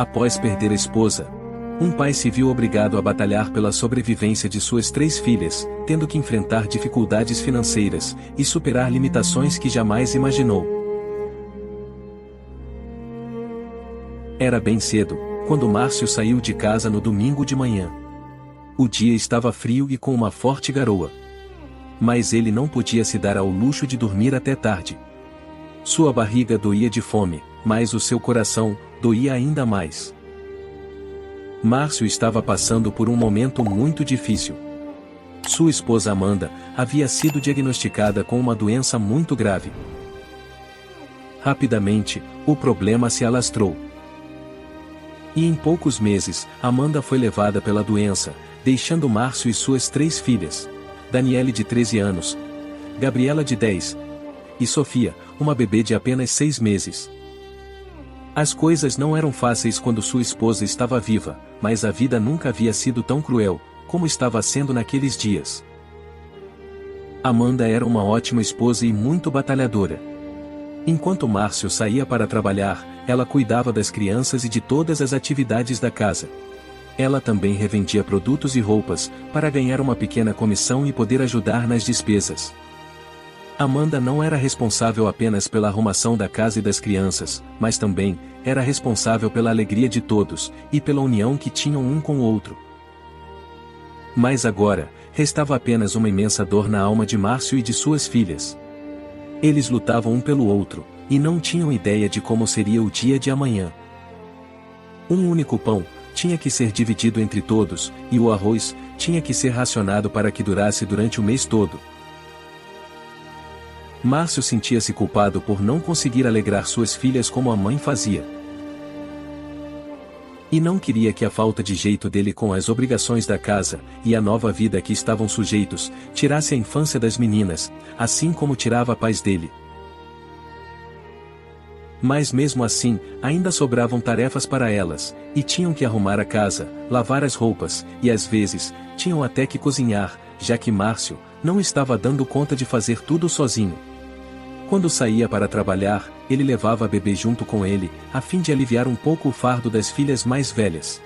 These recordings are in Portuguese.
Após perder a esposa, um pai se viu obrigado a batalhar pela sobrevivência de suas 3 filhas, tendo que enfrentar dificuldades financeiras e superar limitações que jamais imaginou. Era bem cedo, quando Márcio saiu de casa no domingo de manhã. O dia estava frio e com uma forte garoa. Mas ele não podia se dar ao luxo de dormir até tarde. Sua barriga doía de fome, mas o seu coração doía ainda mais. Márcio estava passando por um momento muito difícil. Sua esposa Amanda havia sido diagnosticada com uma doença muito grave. Rapidamente, o problema se alastrou. E em poucos meses, Amanda foi levada pela doença, deixando Márcio e suas 3 filhas, Daniele de 13 anos, Gabriela de 10, e Sofia, uma bebê de apenas 6 meses. As coisas não eram fáceis quando sua esposa estava viva, mas a vida nunca havia sido tão cruel, como estava sendo naqueles dias. Amanda era uma ótima esposa e muito batalhadora. Enquanto Márcio saía para trabalhar, ela cuidava das crianças e de todas as atividades da casa. Ela também revendia produtos e roupas, para ganhar uma pequena comissão e poder ajudar nas despesas. Amanda não era responsável apenas pela arrumação da casa e das crianças, mas também era responsável pela alegria de todos, e pela união que tinham um com o outro. Mas agora, restava apenas uma imensa dor na alma de Márcio e de suas filhas. Eles lutavam um pelo outro, e não tinham ideia de como seria o dia de amanhã. Um único pão tinha que ser dividido entre todos, e o arroz tinha que ser racionado para que durasse durante o mês todo. Márcio sentia-se culpado por não conseguir alegrar suas filhas como a mãe fazia. E não queria que a falta de jeito dele com as obrigações da casa, e a nova vida a que estavam sujeitos, tirasse a infância das meninas, assim como tirava a paz dele. Mas mesmo assim, ainda sobravam tarefas para elas, e tinham que arrumar a casa, lavar as roupas, e às vezes, tinham até que cozinhar, já que Márcio não estava dando conta de fazer tudo sozinho. Quando saía para trabalhar, ele levava a bebê junto com ele, a fim de aliviar um pouco o fardo das filhas mais velhas.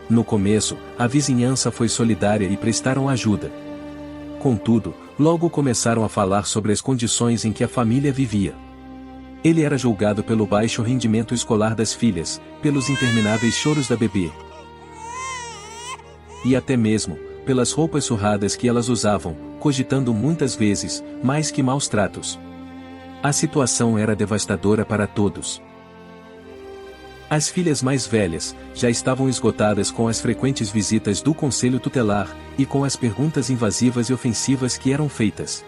No começo, a vizinhança foi solidária e prestaram ajuda. Contudo, logo começaram a falar sobre as condições em que a família vivia. Ele era julgado pelo baixo rendimento escolar das filhas, pelos intermináveis choros da bebê, e até mesmo pelas roupas surradas que elas usavam, cogitando muitas vezes, mais que maus tratos. A situação era devastadora para todos. As filhas mais velhas já estavam esgotadas com as frequentes visitas do conselho tutelar, e com as perguntas invasivas e ofensivas que eram feitas.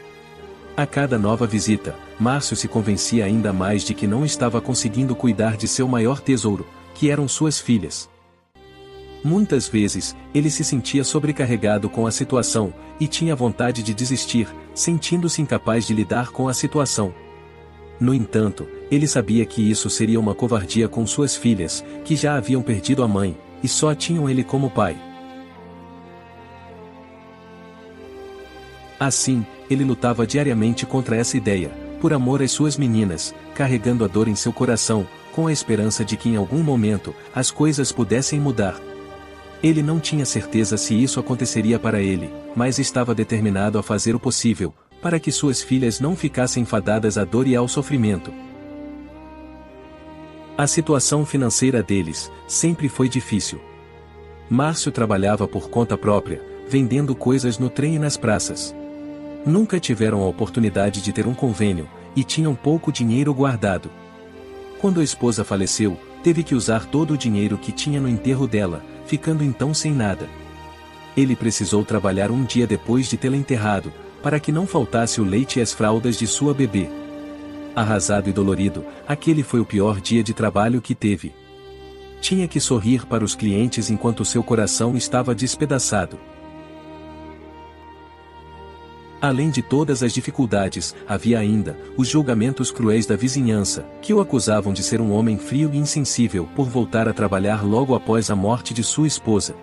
A cada nova visita, Márcio se convencia ainda mais de que não estava conseguindo cuidar de seu maior tesouro, que eram suas filhas. Muitas vezes, ele se sentia sobrecarregado com a situação, e tinha vontade de desistir, sentindo-se incapaz de lidar com a situação. No entanto, ele sabia que isso seria uma covardia com suas filhas, que já haviam perdido a mãe, e só tinham ele como pai. Assim, ele lutava diariamente contra essa ideia, por amor às suas meninas, carregando a dor em seu coração, com a esperança de que em algum momento, as coisas pudessem mudar. Ele não tinha certeza se isso aconteceria para ele, mas estava determinado a fazer o possível, para que suas filhas não ficassem fadadas à dor e ao sofrimento. A situação financeira deles sempre foi difícil. Márcio trabalhava por conta própria, vendendo coisas no trem e nas praças. Nunca tiveram a oportunidade de ter um convênio, e tinham pouco dinheiro guardado. Quando a esposa faleceu, teve que usar todo o dinheiro que tinha no enterro dela, ficando então sem nada. Ele precisou trabalhar um dia depois de tê-la enterrado, para que não faltasse o leite e as fraldas de sua bebê. Arrasado e dolorido, aquele foi o pior dia de trabalho que teve. Tinha que sorrir para os clientes enquanto seu coração estava despedaçado. Além de todas as dificuldades, havia ainda os julgamentos cruéis da vizinhança, que o acusavam de ser um homem frio e insensível por voltar a trabalhar logo após a morte de sua esposa.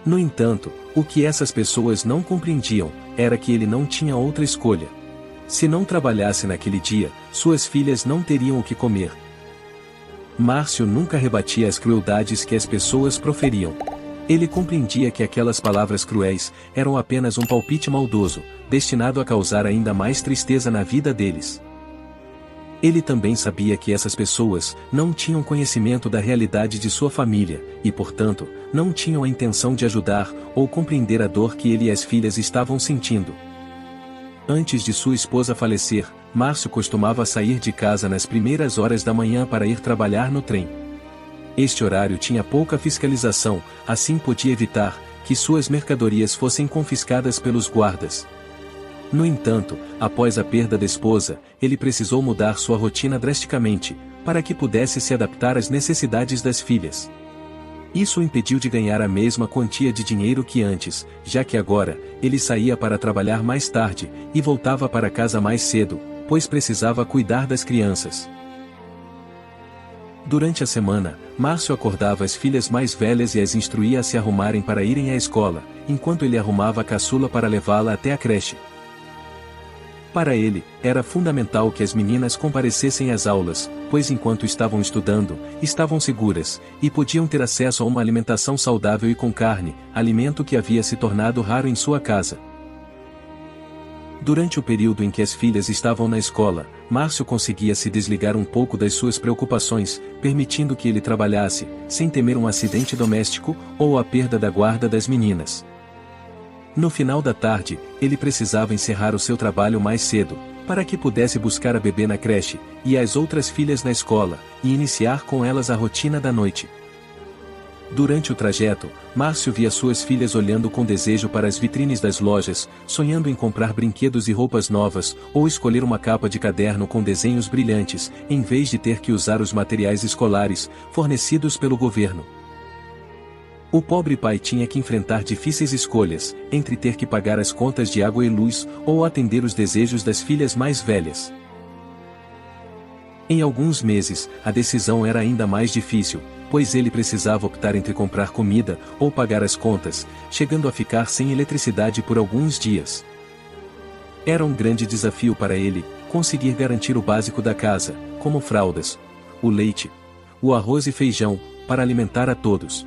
No entanto, o que essas pessoas não compreendiam, era que ele não tinha outra escolha. Se não trabalhasse naquele dia, suas filhas não teriam o que comer. Márcio nunca rebatia as crueldades que as pessoas proferiam. Ele compreendia que aquelas palavras cruéis eram apenas um palpite maldoso, destinado a causar ainda mais tristeza na vida deles. Ele também sabia que essas pessoas não tinham conhecimento da realidade de sua família, e portanto, não tinham a intenção de ajudar ou compreender a dor que ele e as filhas estavam sentindo. Antes de sua esposa falecer, Márcio costumava sair de casa nas primeiras horas da manhã para ir trabalhar no trem. Este horário tinha pouca fiscalização, assim podia evitar que suas mercadorias fossem confiscadas pelos guardas. No entanto, após a perda da esposa, ele precisou mudar sua rotina drasticamente, para que pudesse se adaptar às necessidades das filhas. Isso o impediu de ganhar a mesma quantia de dinheiro que antes, já que agora, ele saía para trabalhar mais tarde, e voltava para casa mais cedo, pois precisava cuidar das crianças. Durante a semana, Márcio acordava as filhas mais velhas e as instruía a se arrumarem para irem à escola, enquanto ele arrumava a caçula para levá-la até a creche. Para ele, era fundamental que as meninas comparecessem às aulas, pois enquanto estavam estudando, estavam seguras, e podiam ter acesso a uma alimentação saudável e com carne, alimento que havia se tornado raro em sua casa. Durante o período em que as filhas estavam na escola, Márcio conseguia se desligar um pouco das suas preocupações, permitindo que ele trabalhasse, sem temer um acidente doméstico, ou a perda da guarda das meninas. No final da tarde, ele precisava encerrar o seu trabalho mais cedo, para que pudesse buscar a bebê na creche, e as outras filhas na escola, e iniciar com elas a rotina da noite. Durante o trajeto, Márcio via suas filhas olhando com desejo para as vitrines das lojas, sonhando em comprar brinquedos e roupas novas, ou escolher uma capa de caderno com desenhos brilhantes, em vez de ter que usar os materiais escolares, fornecidos pelo governo. O pobre pai tinha que enfrentar difíceis escolhas, entre ter que pagar as contas de água e luz, ou atender os desejos das filhas mais velhas. Em alguns meses, a decisão era ainda mais difícil, pois ele precisava optar entre comprar comida ou pagar as contas, chegando a ficar sem eletricidade por alguns dias. Era um grande desafio para ele conseguir garantir o básico da casa, como fraldas, o leite, o arroz e feijão, para alimentar a todos.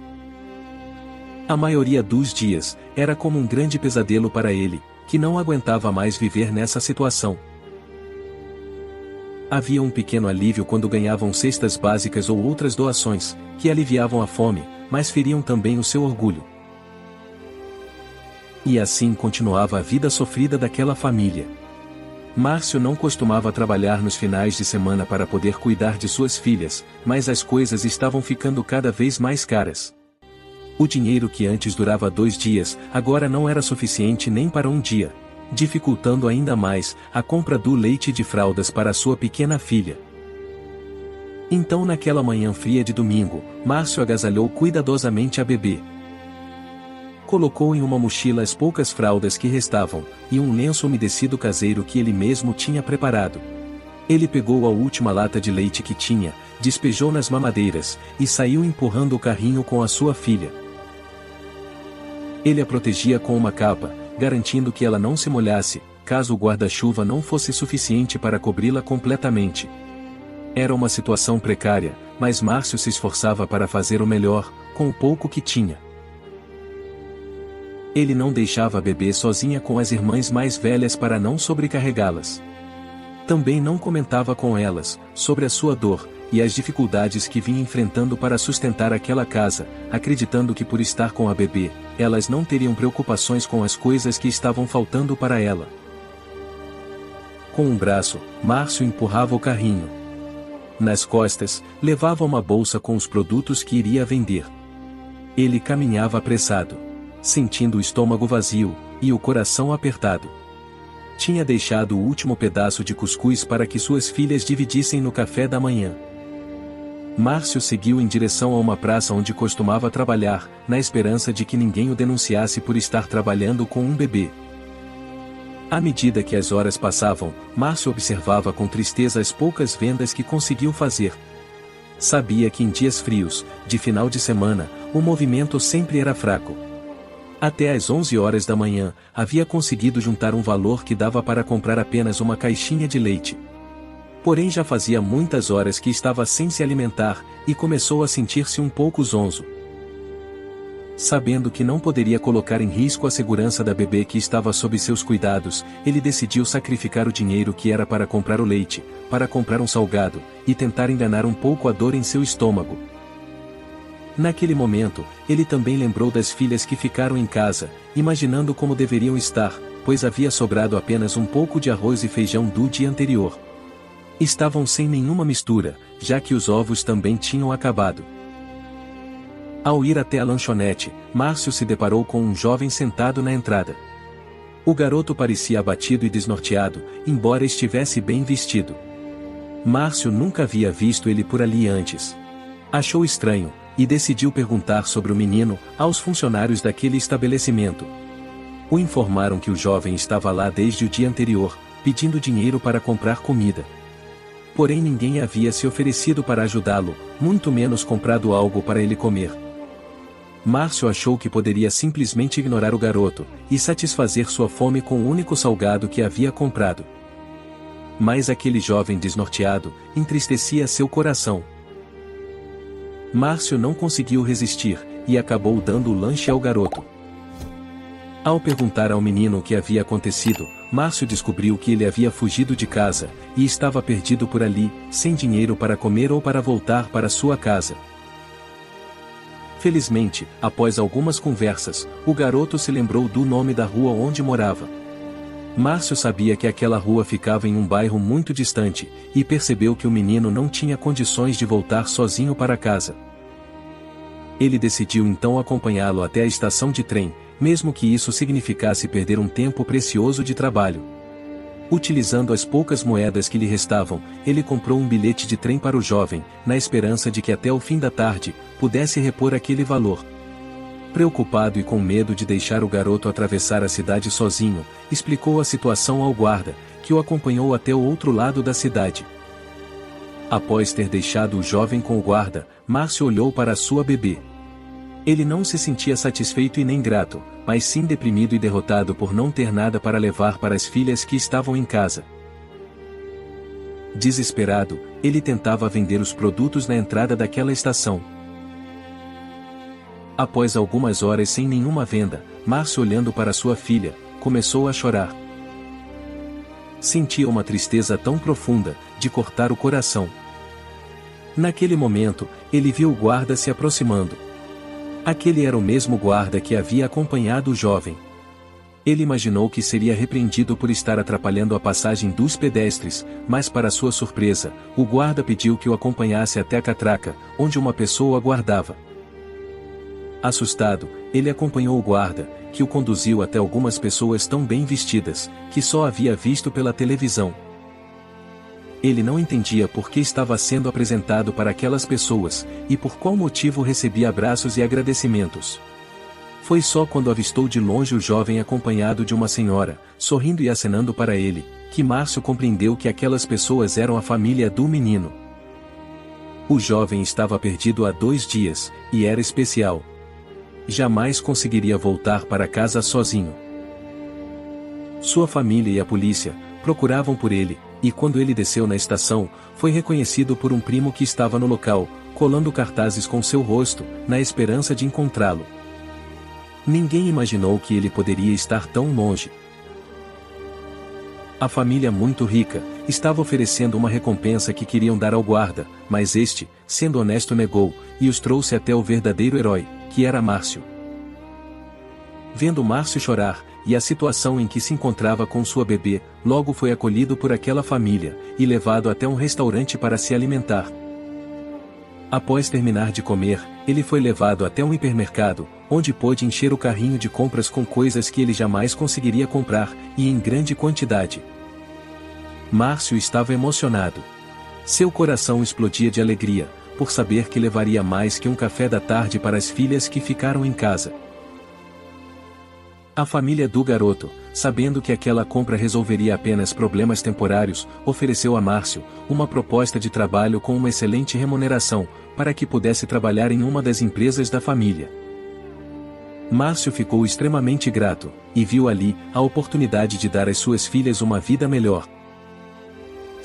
A maioria dos dias era como um grande pesadelo para ele, que não aguentava mais viver nessa situação. Havia um pequeno alívio quando ganhavam cestas básicas ou outras doações, que aliviavam a fome, mas feriam também o seu orgulho. E assim continuava a vida sofrida daquela família. Márcio não costumava trabalhar nos finais de semana para poder cuidar de suas filhas, mas as coisas estavam ficando cada vez mais caras. O dinheiro que antes durava 2 dias, agora não era suficiente nem para um dia, dificultando ainda mais a compra do leite e de fraldas para sua pequena filha. Então naquela manhã fria de domingo, Márcio agasalhou cuidadosamente a bebê. Colocou em uma mochila as poucas fraldas que restavam, e um lenço umedecido caseiro que ele mesmo tinha preparado. Ele pegou a última lata de leite que tinha, despejou nas mamadeiras, e saiu empurrando o carrinho com a sua filha. Ele a protegia com uma capa, garantindo que ela não se molhasse, caso o guarda-chuva não fosse suficiente para cobri-la completamente. Era uma situação precária, mas Márcio se esforçava para fazer o melhor, com o pouco que tinha. Ele não deixava a bebê sozinha com as irmãs mais velhas para não sobrecarregá-las. Também não comentava com elas sobre a sua dor e as dificuldades que vinha enfrentando para sustentar aquela casa, acreditando que por estar com a bebê, elas não teriam preocupações com as coisas que estavam faltando para ela. Com um braço, Márcio empurrava o carrinho. Nas costas, levava uma bolsa com os produtos que iria vender. Ele caminhava apressado, sentindo o estômago vazio e o coração apertado. Tinha deixado o último pedaço de cuscuz para que suas filhas dividissem no café da manhã. Márcio seguiu em direção a uma praça onde costumava trabalhar, na esperança de que ninguém o denunciasse por estar trabalhando com um bebê. À medida que as horas passavam, Márcio observava com tristeza as poucas vendas que conseguiu fazer. Sabia que em dias frios, de final de semana, o movimento sempre era fraco. Até às 11 horas da manhã, havia conseguido juntar um valor que dava para comprar apenas uma caixinha de leite. Porém já fazia muitas horas que estava sem se alimentar, e começou a sentir-se um pouco zonzo. Sabendo que não poderia colocar em risco a segurança da bebê que estava sob seus cuidados, ele decidiu sacrificar o dinheiro que era para comprar o leite, para comprar um salgado, e tentar enganar um pouco a dor em seu estômago. Naquele momento, ele também lembrou das filhas que ficaram em casa, imaginando como deveriam estar, pois havia sobrado apenas um pouco de arroz e feijão do dia anterior. Estavam sem nenhuma mistura, já que os ovos também tinham acabado. Ao ir até a lanchonete, Márcio se deparou com um jovem sentado na entrada. O garoto parecia abatido e desnorteado, embora estivesse bem vestido. Márcio nunca havia visto ele por ali antes. Achou estranho, e decidiu perguntar sobre o menino aos funcionários daquele estabelecimento. O informaram que o jovem estava lá desde o dia anterior, pedindo dinheiro para comprar comida. Porém ninguém havia se oferecido para ajudá-lo, muito menos comprado algo para ele comer. Márcio achou que poderia simplesmente ignorar o garoto, e satisfazer sua fome com o único salgado que havia comprado. Mas aquele jovem desnorteado entristecia seu coração. Márcio não conseguiu resistir, e acabou dando o lanche ao garoto. Ao perguntar ao menino o que havia acontecido, Márcio descobriu que ele havia fugido de casa, e estava perdido por ali, sem dinheiro para comer ou para voltar para sua casa. Felizmente, após algumas conversas, o garoto se lembrou do nome da rua onde morava. Márcio sabia que aquela rua ficava em um bairro muito distante, e percebeu que o menino não tinha condições de voltar sozinho para casa. Ele decidiu então acompanhá-lo até a estação de trem, mesmo que isso significasse perder um tempo precioso de trabalho. Utilizando as poucas moedas que lhe restavam, ele comprou um bilhete de trem para o jovem, na esperança de que até o fim da tarde, pudesse repor aquele valor. Preocupado e com medo de deixar o garoto atravessar a cidade sozinho, explicou a situação ao guarda, que o acompanhou até o outro lado da cidade. Após ter deixado o jovem com o guarda, Márcio olhou para a sua bebê. Ele não se sentia satisfeito e nem grato, mas sim deprimido e derrotado por não ter nada para levar para as filhas que estavam em casa. Desesperado, ele tentava vender os produtos na entrada daquela estação. Após algumas horas sem nenhuma venda, Márcio, olhando para sua filha, começou a chorar. Sentia uma tristeza tão profunda, de cortar o coração. Naquele momento, ele viu o guarda se aproximando. Aquele era o mesmo guarda que havia acompanhado o jovem. Ele imaginou que seria repreendido por estar atrapalhando a passagem dos pedestres, mas para sua surpresa, o guarda pediu que o acompanhasse até a catraca, onde uma pessoa o aguardava. Assustado, ele acompanhou o guarda, que o conduziu até algumas pessoas tão bem vestidas, que só havia visto pela televisão. Ele não entendia por que estava sendo apresentado para aquelas pessoas, e por qual motivo recebia abraços e agradecimentos. Foi só quando avistou de longe o jovem acompanhado de uma senhora, sorrindo e acenando para ele, que Márcio compreendeu que aquelas pessoas eram a família do menino. O jovem estava perdido há 2 dias, e era especial. Jamais conseguiria voltar para casa sozinho. Sua família e a polícia procuravam por ele, e quando ele desceu na estação, foi reconhecido por um primo que estava no local, colando cartazes com seu rosto, na esperança de encontrá-lo. Ninguém imaginou que ele poderia estar tão longe. A família, muito rica, estava oferecendo uma recompensa que queriam dar ao guarda, mas este, sendo honesto, negou, e os trouxe até o verdadeiro herói, que era Márcio. Vendo Márcio chorar, e a situação em que se encontrava com sua bebê, logo foi acolhido por aquela família, e levado até um restaurante para se alimentar. Após terminar de comer, ele foi levado até um hipermercado, onde pôde encher o carrinho de compras com coisas que ele jamais conseguiria comprar, e em grande quantidade. Márcio estava emocionado. Seu coração explodia de alegria, por saber que levaria mais que um café da tarde para as filhas que ficaram em casa. A família do garoto, sabendo que aquela compra resolveria apenas problemas temporários, ofereceu a Márcio uma proposta de trabalho com uma excelente remuneração, para que pudesse trabalhar em uma das empresas da família. Márcio ficou extremamente grato, e viu ali a oportunidade de dar às suas filhas uma vida melhor.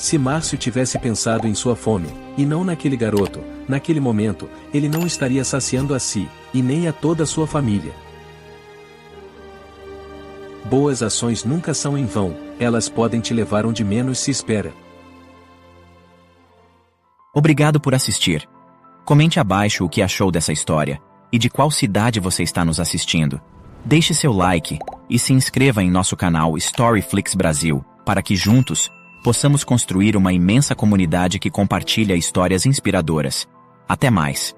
Se Márcio tivesse pensado em sua fome, e não naquele garoto, naquele momento, ele não estaria saciando a si, e nem a toda a sua família. Boas ações nunca são em vão, elas podem te levar onde menos se espera. Obrigado por assistir. Comente abaixo o que achou dessa história, e de qual cidade você está nos assistindo. Deixe seu like, e se inscreva em nosso canal Storyflix Brasil, para que juntos, possamos construir uma imensa comunidade que compartilha histórias inspiradoras. Até mais!